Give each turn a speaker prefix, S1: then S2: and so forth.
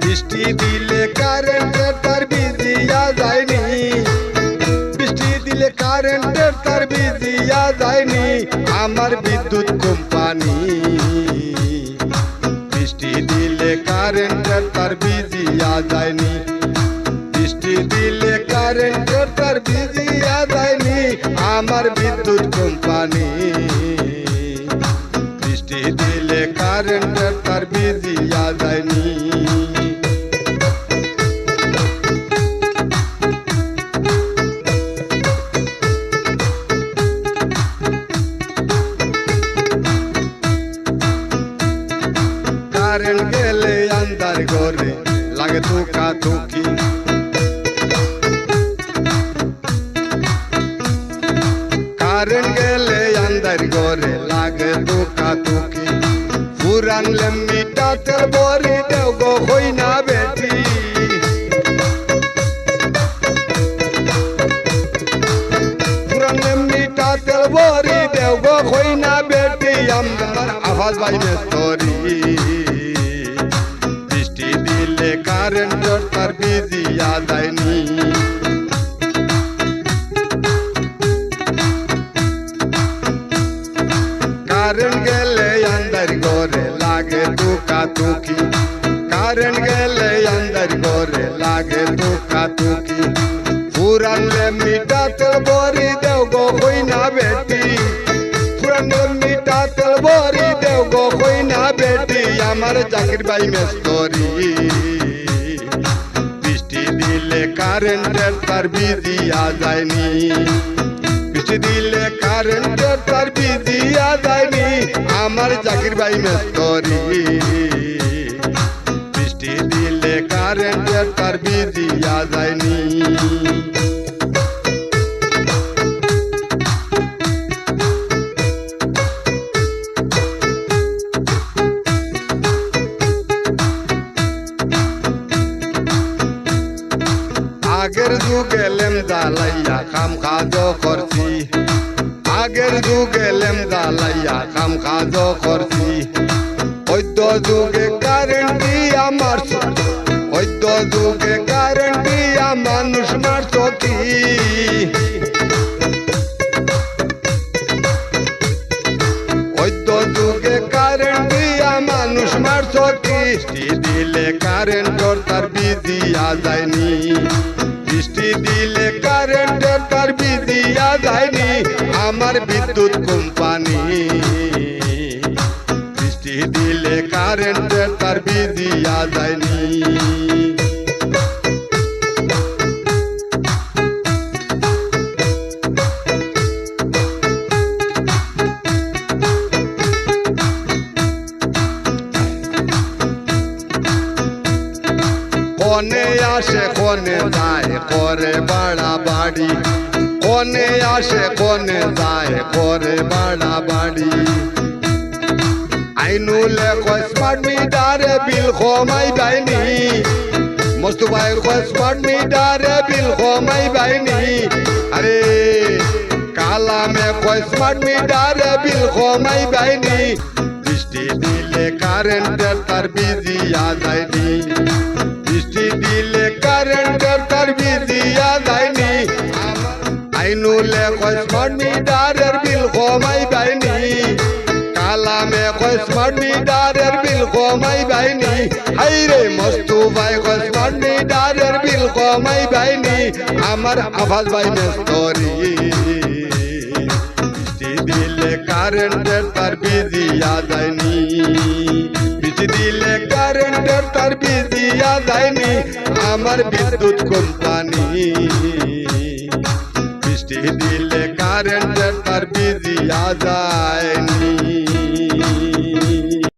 S1: বৃষ্টি দিলে কারেন্টের তার ভিজিয়া যায়নি, বৃষ্টি দিলে কারেন্টের তার ভিজিয়া যায়নি আমার বিদ্যুৎ কোম্পানি। বৃষ্টি দিলে কারেন্টের তার ভিজিয়া যায়নি, বৃষ্টি দিলে কারেন্টের তার ভিজিয়া যায়নি আমার বিদ্যুৎ কোম্পানি। বৃষ্টি দিলে কারেন্টের তার ভিজিয়া যায়নি। কারেন্ট গেলে আন্ধার ঘরে লাগে তুকা তুকি, কারেন্ট গেলে আন্ধার ঘরে লাগে তুকা তুকি। পুরান লেম্বিটা তেল বরি দেও গো হই না বেটি, পুরান লেম্বিটা তেল বরি দেও গো হই না বেটি আমার আওয়াজ বাইবে তোরি। বৃষ্টি দিলে কারেন্টের তার ভিজিয়া যায়নি, কারেন্ট গেলে আন্ধার ঘরে লাগে তুকা তুকি, কারেন্ট গেলে আন্ধার ঘরে লাগে তুকা তুকি। পুরান লেম্বিটা তেল বরি দেও গো হই না বেটি, পুরান লেম্বিটা তেল বরি দেও গো হই না বেটি আমার জাকির ভাই মেস্তরি। বৃষ্টি দিলে কারেন্টের তার ভিজিয়া যায়নি, বৃষ্টি দিলে কারেন্টের তার ভিজিয়া যায়নি আমার জাকির ভাই মেস্তরি। বৃষ্টি দিলে কারেন্টের তার ভিজিয়া যায়নি। আগের যুগে লেম জ্বালাইয়া কাম কাজ করছি, আগের যুগে লেম জ্বালাইয়া কাম কাজ করছি। অদ্য যুগে কারেন্ট দিয়া মারছ, অদ্য যুগে কারেন্ট দিয়া মানুষ মারছ কি। অদ্য যুগে কারেন্ট দিয়া মানুষ মারছ কি। বৃষ্টি দিলে কারেন্টের তার ভিজিয়া যায়নি, বৃষ্টি দিলে কারেন্টের তার ভিজিয়া যায়নি আমার বিদ্যুৎ কোম্পানি। বৃষ্টি দিলে কারেন্টের তার ভিজিয়া যায়নি। কোনে আসে কোনে যায় করে বাড়া বাড়ি, কোনে আসে কোনে যায় করে বাড়া বাড়ি। আইনুলে কয় স্মার্ট মিটারে বিল কমাই বাইনি, মোস্তফাই কয় স্মার্ট মিটারে বিল কমাই বাইনি। আরে কালামে কয় স্মার্ট মিটারে বিল কমাই বাইনি। বৃষ্টি দিলে কারেন্টের তার ভিজিয়া যায়নি, বৃষ্টি দিলে কারেন্টের তার ভিজিয়া যায়নি। আইনুলে কয় স্মার্ট মিটারের বিল কমাই বাইনি, কালামে কয় স্মার্ট মিটারের বিল কমাই বাইনি। হাইরে মোস্তফাই কয় স্মার্ট মিটারের বিল কমাই বাইনি আমার আওয়াজ ভাই মেস্তরি। বৃষ্টি দিলে কারেন্টের তার ভিজিয়া যায়নি, বৃষ্টি দিলে কারেন্টের তার ভিজিয়া যায়নি আমার বিদ্যুৎ কোম্পানি। বৃষ্টি দিলে কারেন্টের তার ভিজিয়া যায়নি।